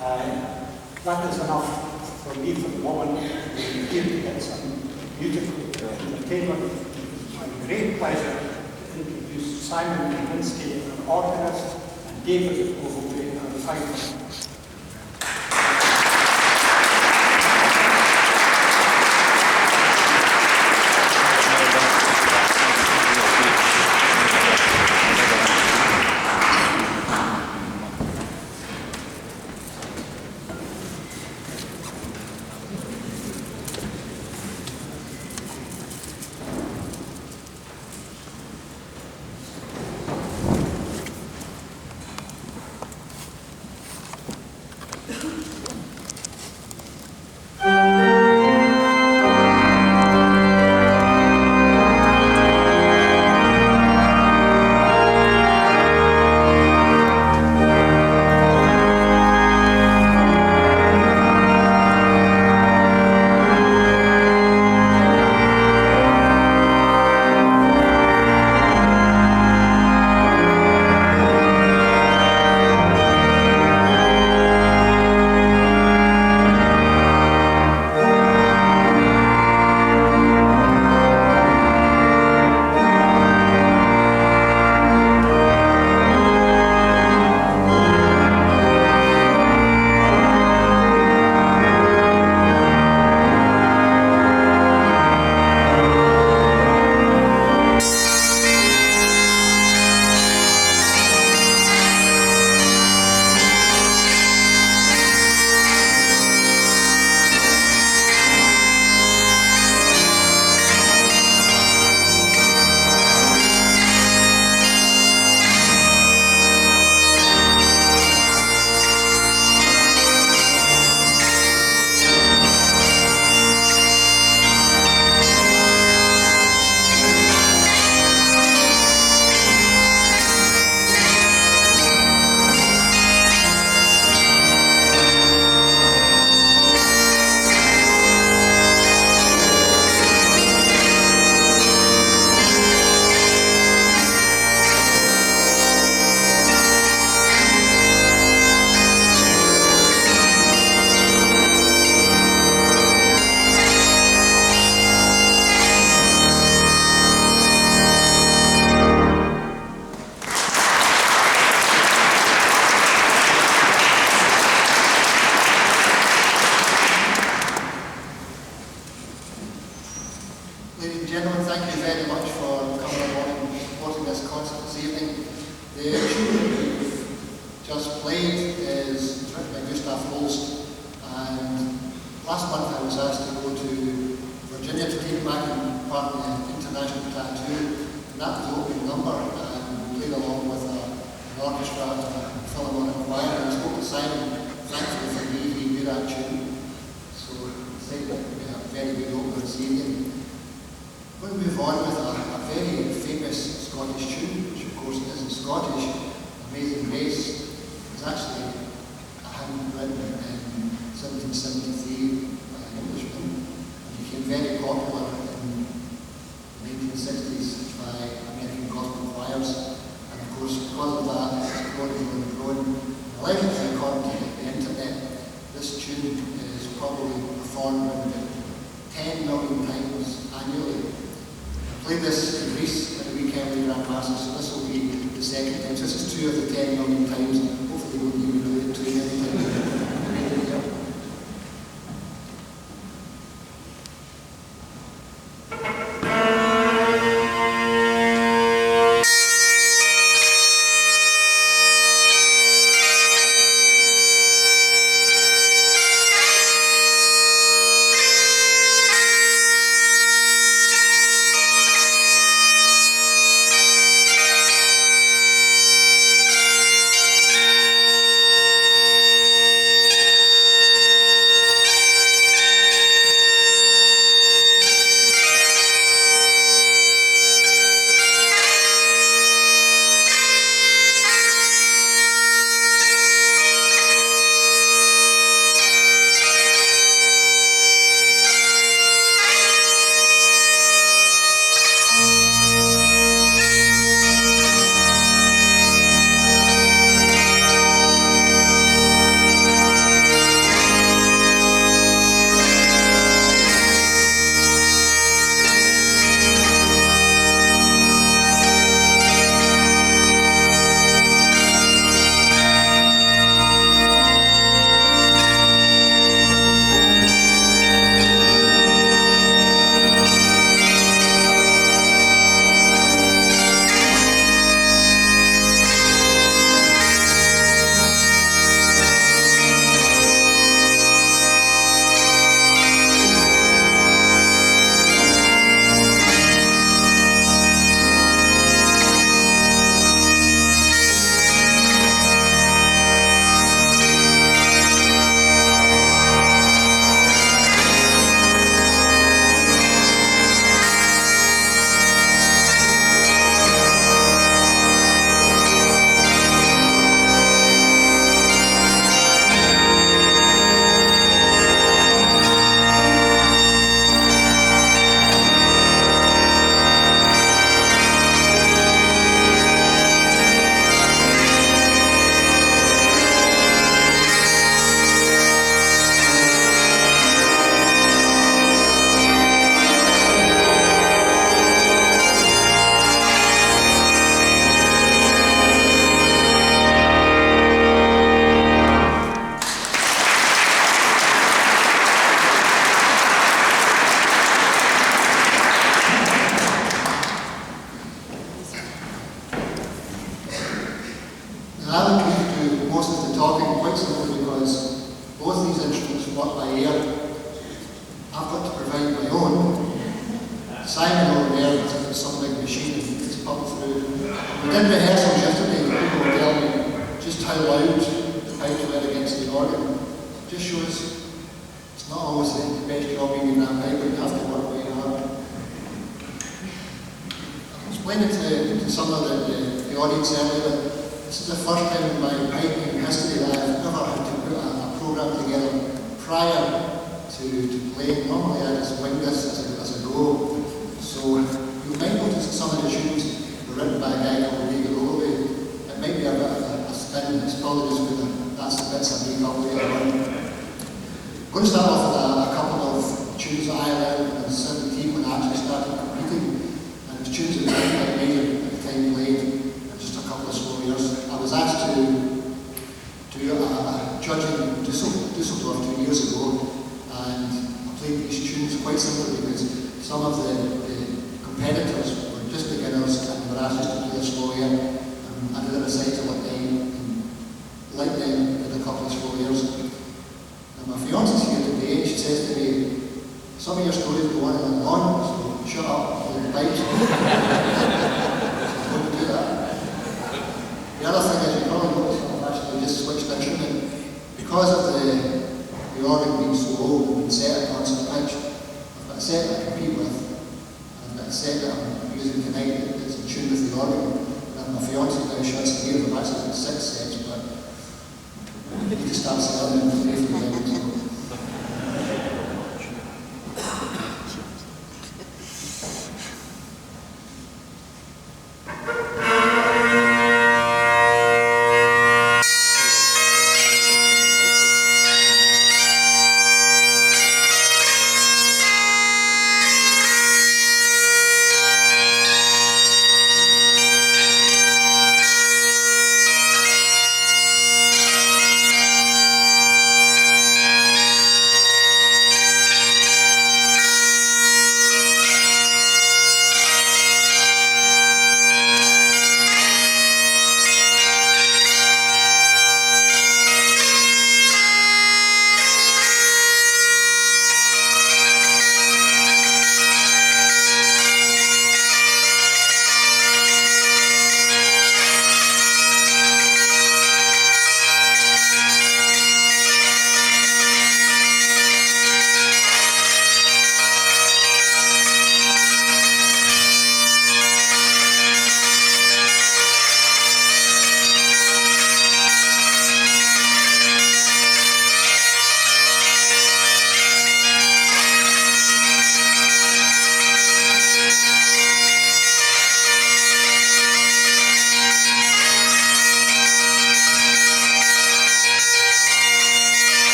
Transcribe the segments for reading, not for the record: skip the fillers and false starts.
That is enough for me for the moment. We're here to get some beautiful entertainment. It's my great pleasure to introduce Simon NIEMINSKI, an organist, and David Ogilvie, an fighter. The tune we've just played is written by Gustav Holst, and last month I was asked to go to Virginia to take part in the International Tattoo, and that was the opening number, and we played along with an orchestra and a Philharmonic choir, and I spoke to Simon, thankfully for me, he knew that tune, so I think that we have a very good opener this evening. We're going to move on with a very famous Scottish tune, which of course isn't Scottish. Amazing Grace is actually a hymn written in 1773 by an Englishman, and became very popular in the 1960s by American gospel choirs, and of course because of that it's grown and grown. Allegedly, according to the internet, this tune is probably performed around 10 million times annually. I played this in Greece at the weekend with Grand Masses, so this will be the second time. So this is 2 of the 10 million times. Hopefully we'll even do it 2 every time. talking quite simply because both these instruments work by ear. I've got to provide my own. Simon over there has got some big machine and it's pumped through. We did rehearsals yesterday, people were telling me just how loud the pipes were against the organ. It just shows it's not always the best job you can have, but you have to work very hard. Explaining to some of the audience earlier that this is the first time in my piping history that I've ever had to put a program together prior to playing. Normally I just wing this as a go. So you might notice that some of the tunes were written by a guy called OGILVIE. It might be a bit of a spin, it's probably just because that's the bits I make up later on. I'm going to start off with a couple of tunes that I learned in 17 when I actually started competing. And it was tunes that I made at the time played, just a couple of slow years. I was asked to do a judge in Düsseldorf 2 years ago, and I played these tunes quite simply because some of the competitors were just beginners and were asked to do a slow year. I did a recital at night, and like them, did a couple of slow years. And my fiance's here today, and she says to me, some of your stories go on and on, so shut up, hold the pipes. I'm going to do that. The other thing is, you probably noticed I've actually just switched instrument. Because of the organ being so old and been set at constant pitch, I've got a set that I compete with, and I've got a set that I'm using tonight that's in tune with the organ. And my fiance now shuts the ears, I've actually got 6 sets, but I need to start selling them to pay for them.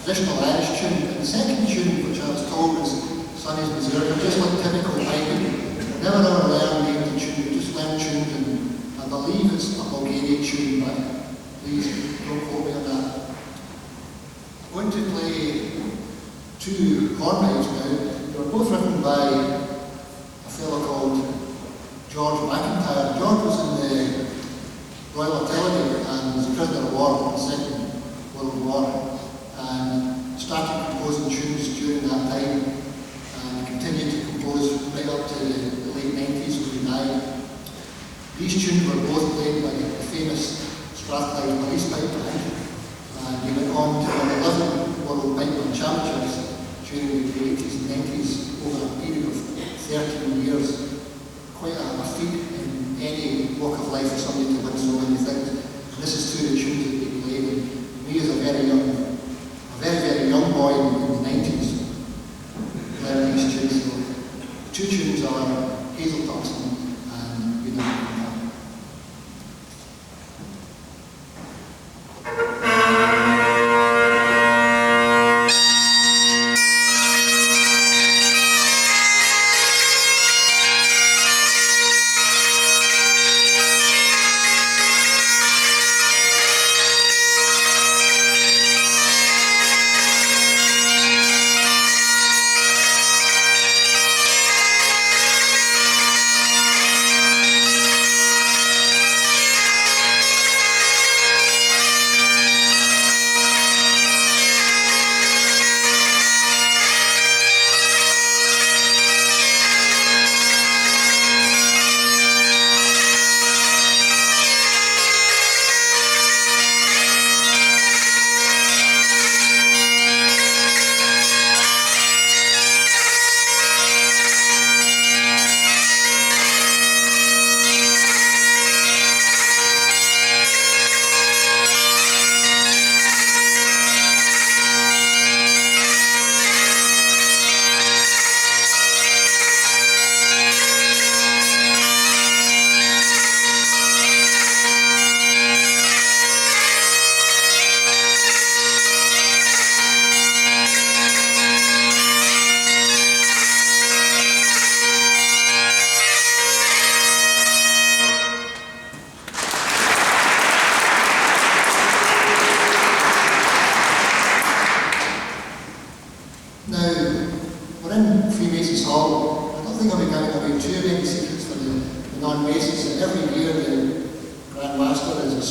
traditional Irish tune. And the second tune, which I was told was Sonny's Mazurka, just like typical piping. Never ever learned names of tune, just learned tunes, and I believe it's a Bulgarian tune, but please don't quote me on that. I'm going to play two Hornpipes now. They were both written by a fellow called George MacIntyre. George was in the Royal Artillery and was a prisoner of war in the Second World War, and started composing tunes during that time and continued to compose right up to the late 90s when he died. These tunes were both played by the famous Strathclyde Police Pipe Band, and he went on to win 11 World Pipe Band Championships during the 80s and 90s over a period of 13 years. Quite a feat in any walk of life for somebody to win so many things. And this is two of the tunes that they played. And me as a very young boy in the 90s, learning these tunes. So the two tunes are Hazel, Thompson and McIntyre.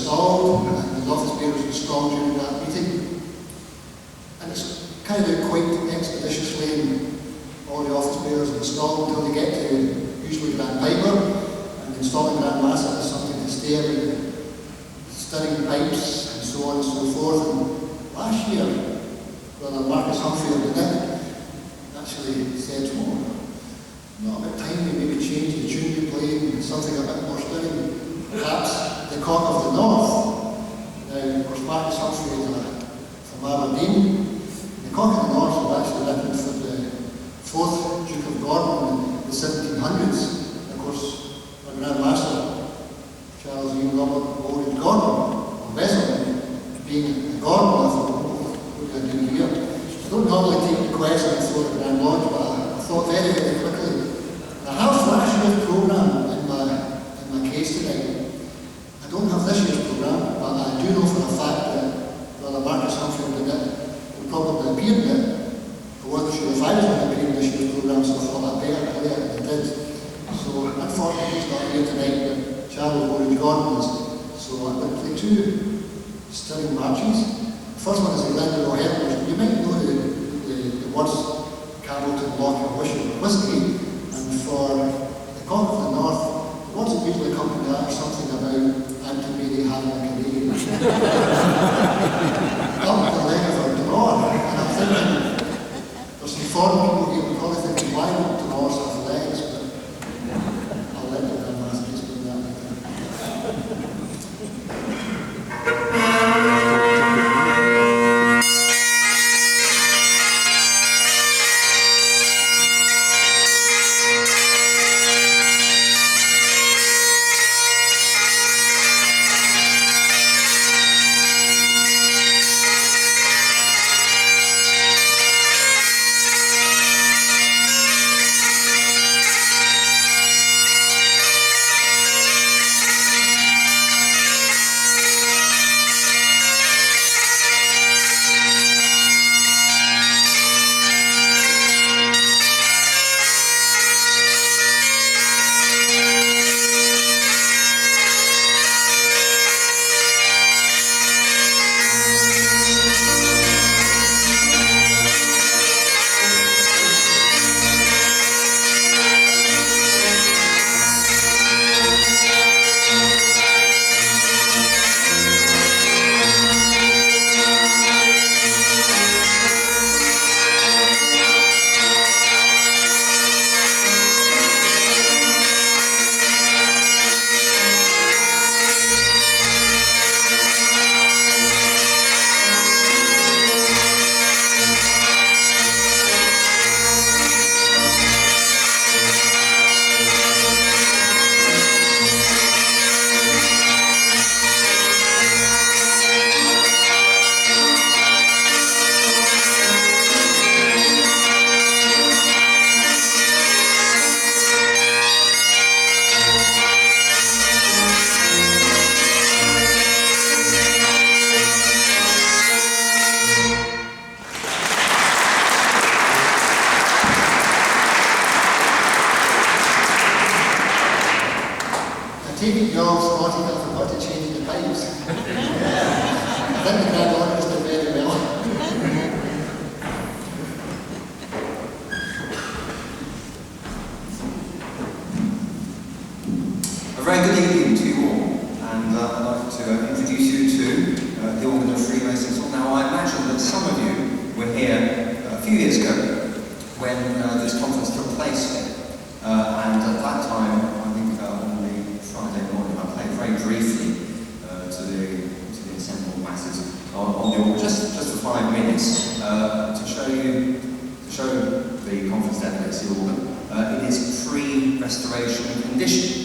installed, and the office bearers installed during that meeting. And it's carried out quite expeditiously, and all the office bearers are installed until they get to usually Grand Piper, and installing Grand Massa is something to stay in, studying pipes and so on and so forth. And last year, Brother Marcus Humphrey of the Net actually said, "Oh, not about time we maybe change the tune you play and something a bit more stunning. Perhaps the Cock of the North." Now, of course, Marcus Humphrey is from Aberdeen. The Cock of the North was actually written for the 4th Duke of Gordon in the 1700s. And of course, our Grand Master, Charles E. Robert Orange Gordon, of Wesel, being a Gordon, I thought, what can I do here? I don't normally take requests before the Grand Lodge, but I thought very, very quickly. And I have last year's programme in my case tonight. I don't have this year's programme, but I do know for a fact that Brother Marcus Humphrey of the Net will probably appear in it. I wasn't sure if I was going to appear in this year's programme, so I thought I'd better play it, and I did. So unfortunately he's not here tonight, but Charles Orange Gordon is. So I'm going to play 2 stirring marches. The first one is the Glendon O'Hare. You might know the words Carrollton, Lock and Whiskey, and for the Cock of the North, the words that usually accompany that are something about Anton Mary having a Canadian up the leg of our drawer. And I'm thinking, there's some foreign people here who probably thinking, why don't drawers have legs? But I'll let the Grand Master explain that later. very good evening to you all, and I'd like to introduce you to the organ of Freemasons. Now, I imagine that some of you were here a few years ago when this conference took place here, and at that time, I think on the Friday morning, I played very briefly to the assembled masses on the organ, just for 5 minutes, to show the conference delegates the organ. It is pre-restoration condition,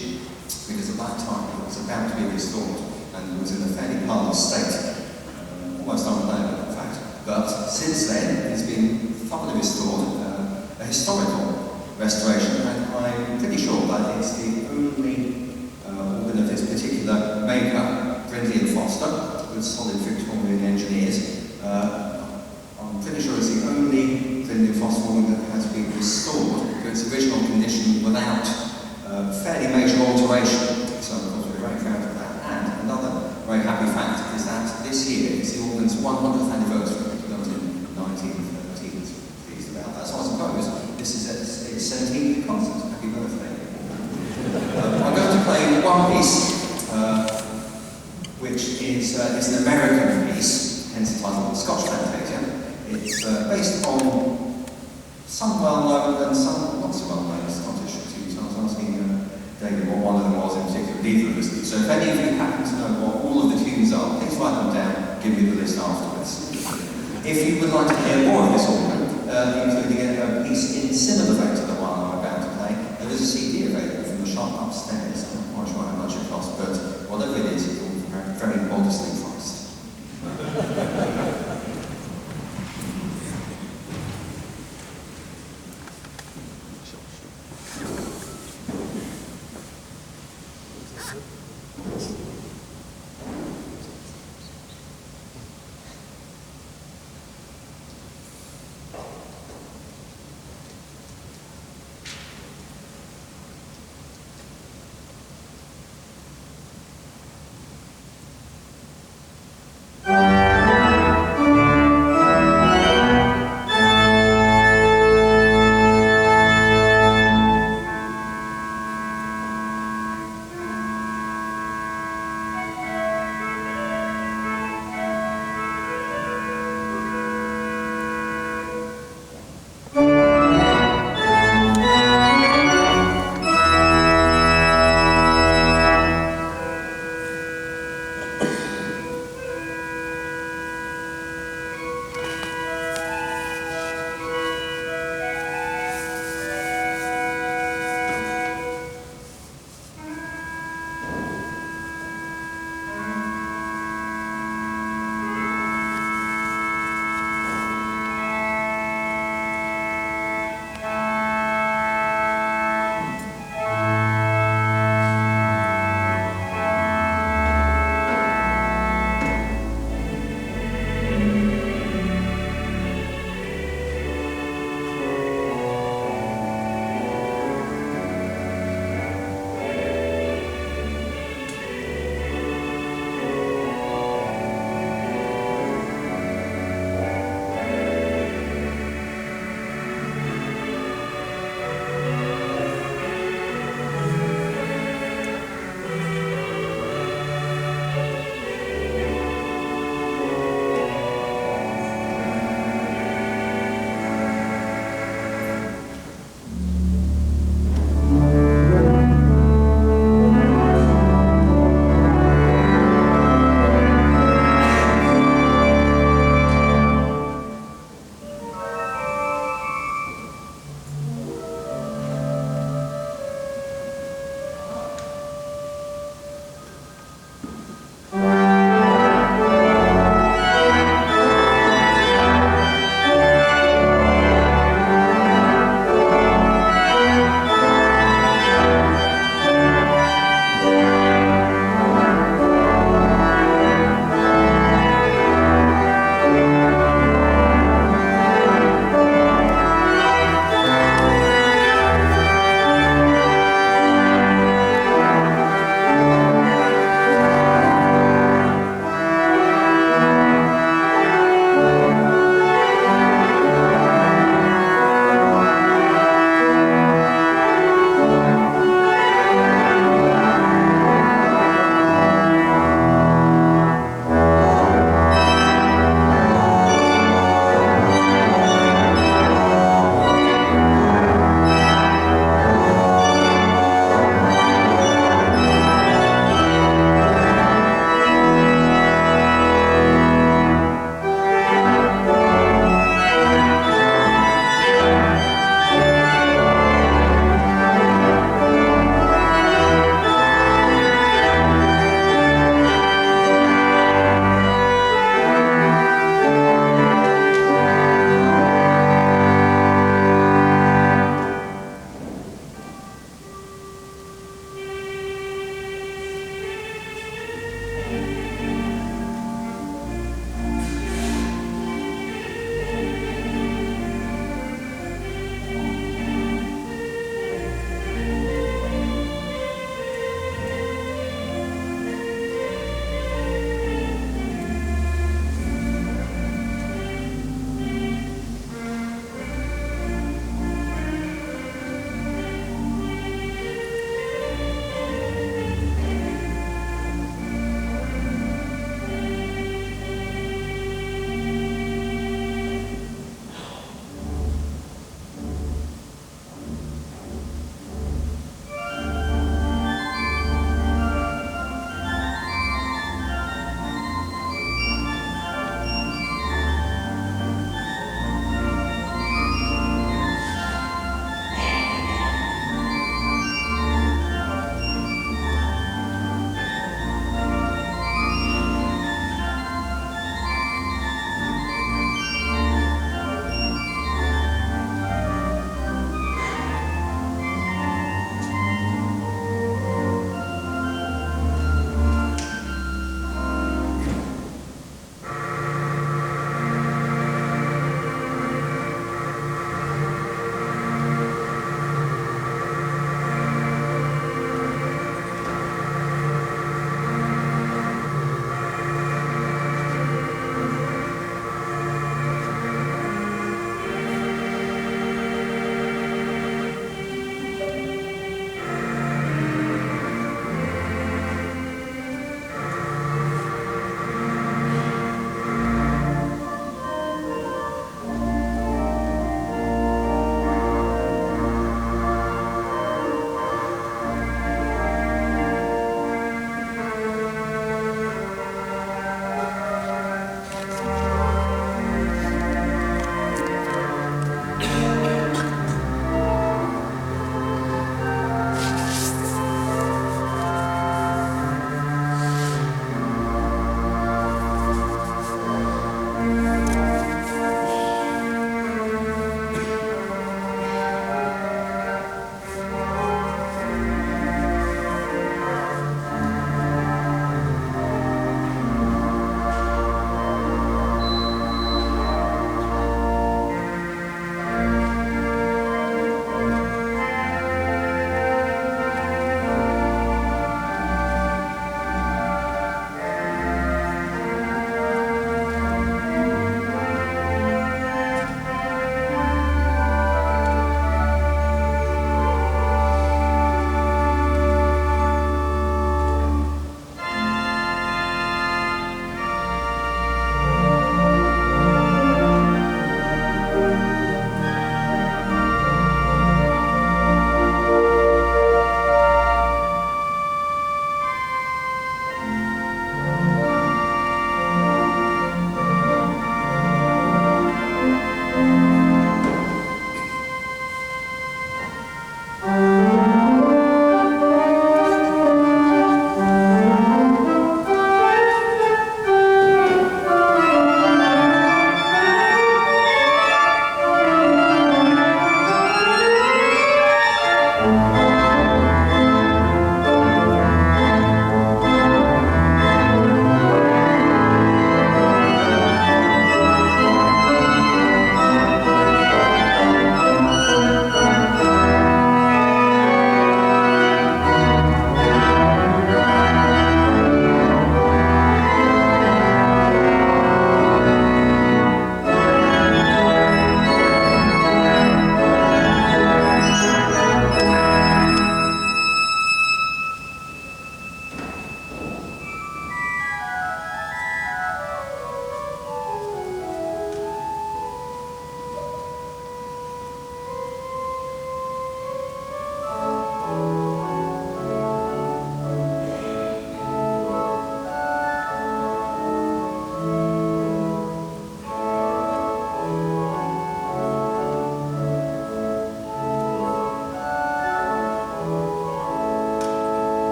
because at that time it was about to be restored and it was in a fairly parlous state, almost unplayable in fact. But since then it's been thoroughly restored, a historical restoration, and I'm pretty sure that it's the only organ of this particular maker, Brindley and Foster, with solid Victorian engineers. I'm pretty sure it's the only Brindley and Foster organ that has been restored to its original condition without fairly major alteration. So of course we're very proud of that. And another very happy fact is that this year is the organ's 100th anniversary, built in 1913. Pleased about that. So I suppose this is its 17th concert. Happy birthday. I'm going to play one piece, which is an American piece, hence the title, Scotch Fantasia. It's based on some well-known and some not so well-known Scottish tunes. I was asking David what one of them was in particular, neither of us did. So if any of you happen to know what all of the tunes are, please write them down, give me the list afterwards. If you would like to hear more of this organ, including a piece in similar vein to the one I'm about to play, there is a CD available from the shop upstairs. I'm not quite sure how much it costs, but whatever it is, it's all very modestly priced.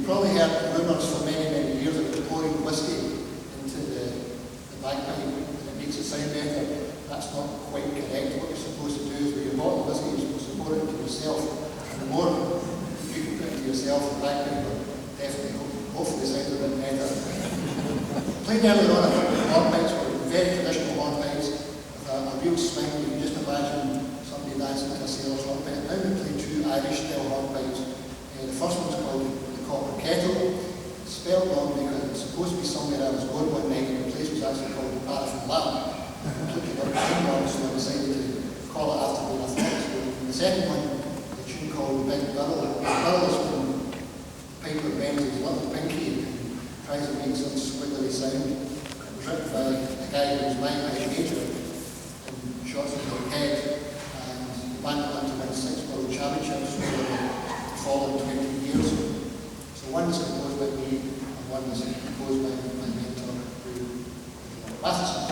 probably heard rumours for many, many years about pouring whiskey into the bagpipe and it makes it sound better. That's not quite correct. What you're supposed to do is when you're bottle whiskey, you're supposed to pour it into yourself. And the more you can put into yourself, the bagpipe will definitely, hopefully, sound a bit better. Played earlier on, I think the hornpipes were very traditional hornpipes with a real swing. You can just imagine somebody dancing to a sailor's hornpipe. Now we play two Irish-style hornpipes. The first one's called the copper kettle. It's spelled wrong because it was supposed to be somewhere I was going one night and the place was actually called the paraffin lamp. I completely got the name wrong, so I decided to call it after what I thought it was going. And the second one, the tune called the Big Barrel. The barrel is when the piper bends his little pinky and tries to make some squiggly sound. It was written by a guy who was my major in shots of the head, and the band went to win 6 world championships over the following 20 years. So one was composed by me, and one was composed by my mentor, Matheson.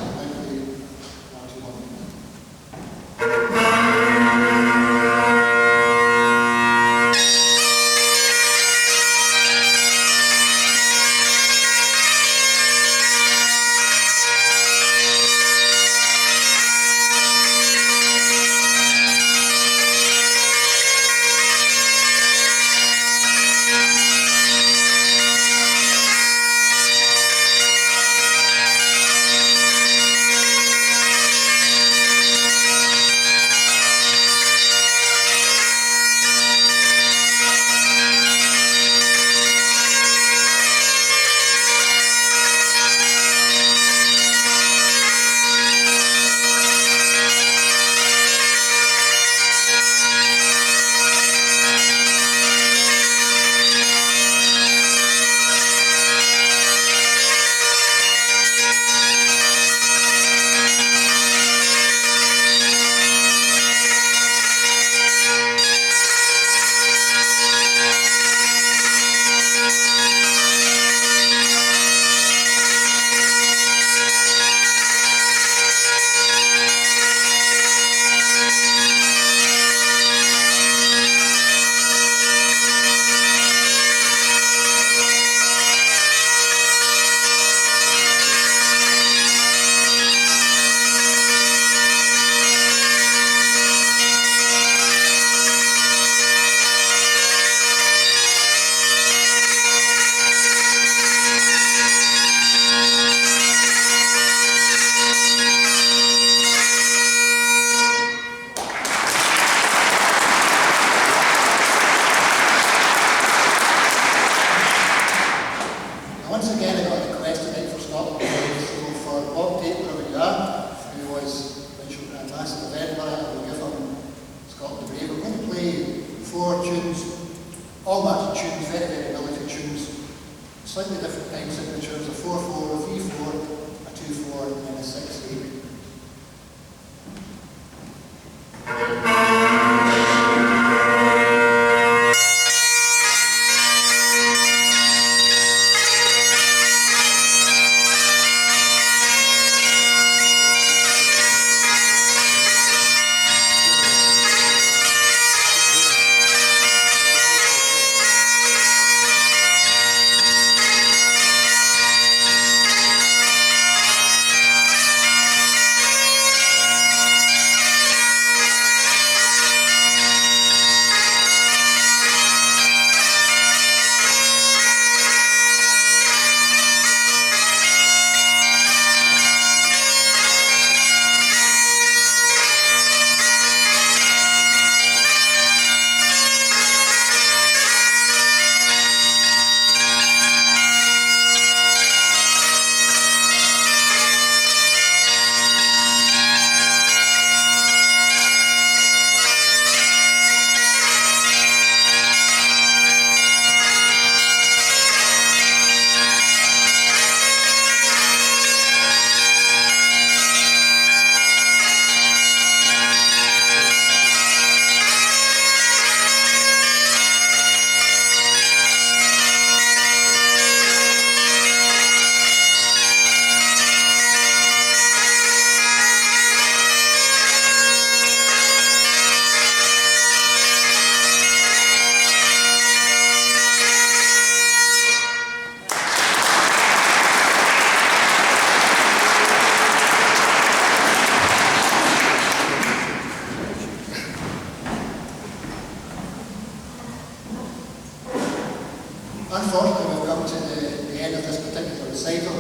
Unfortunately, we've come to the end of this particular recital.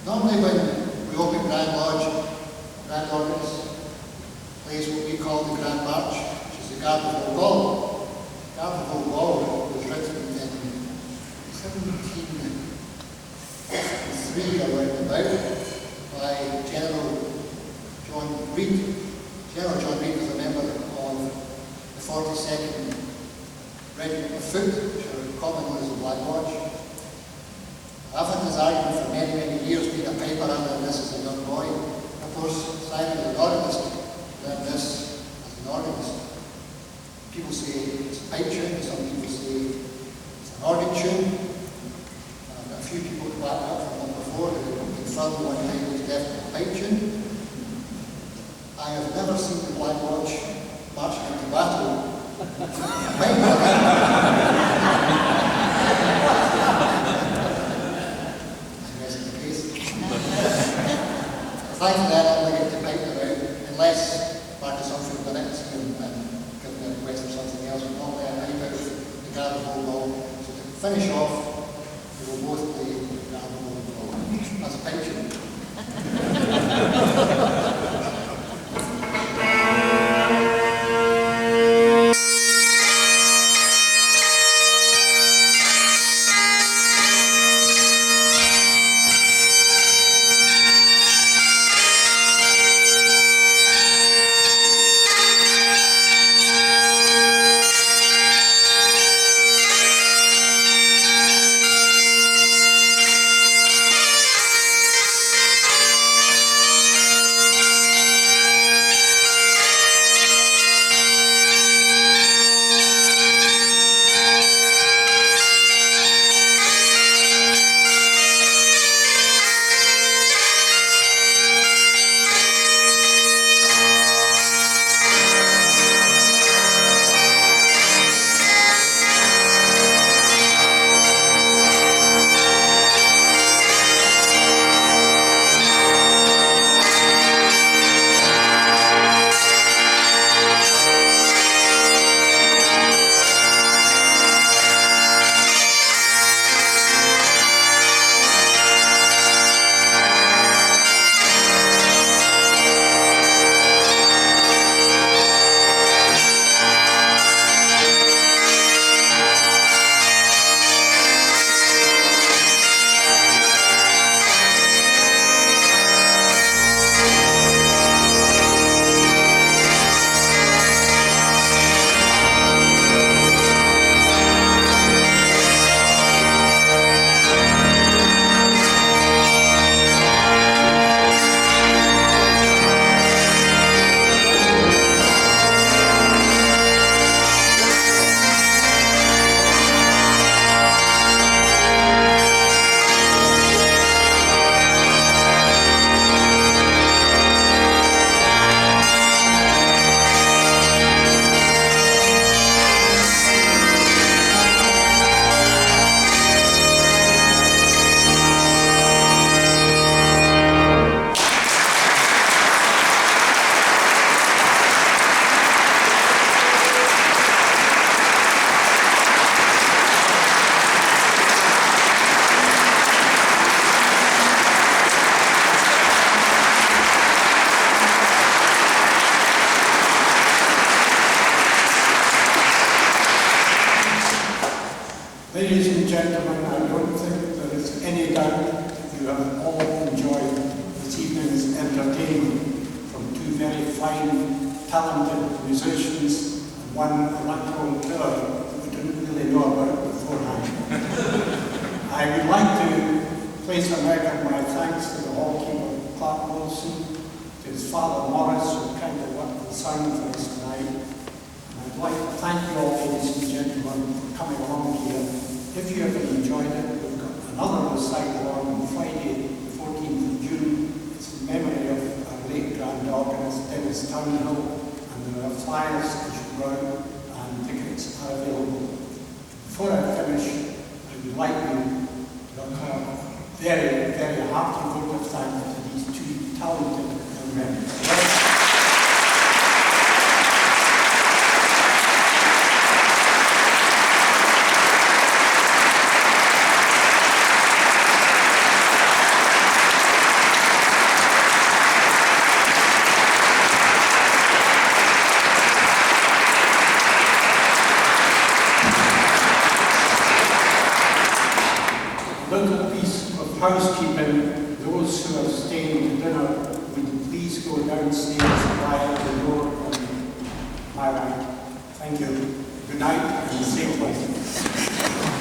Normally when we open Grand Lodge, Grand Organist plays what we call the Grand March, which is the Garden of Ball. The Garden of Ball was written in 1753 or about by General John Reed. General John Reed was a member of the 42nd Regiment of Foot, which are commonly known as the Black Lodge. I've had this argument for many, many years, being a piper under this as a young boy. And of course, Simon as an organist learned this as an organist. People say it's a pipe tune, some people say it's an organ tune. A few people back up from number 4 who confirmed one time it was definitely a pipe tune. I have never seen the Black Lodge marching into battle. Aside from that, I'm going to pipe them out, unless Marcus Humphrey done it and given me a request for something else. But normally I pipe out the Garden Hole Ball. So to finish off, we will both play the Garden Hole Ball. That's a pipe tune. Ladies and gentlemen, I don't think there is any doubt you have all enjoyed this evening's entertainment from two very fine, talented musicians and one electoral killer that we didn't really know about beforehand. I would like to place on record my thanks to the hallkeeper, Clark Wilson, to his father Morris, who kindly worked the sound for us tonight. And I'd like to thank you all, ladies and gentlemen, for coming along here. If you have enjoyed it, we've got another recital on Friday, the 14th of June. It's in memory of our late Grand Organist, Dennis Townhill, and there are flyers that should go out, and tickets are available. Before I finish, I would like you to have a very, very hearty vote of thanks to these two talented young men. housekeeping, those who are staying to dinner, would you please go downstairs via the door on my right. Thank you. Good night and safe life.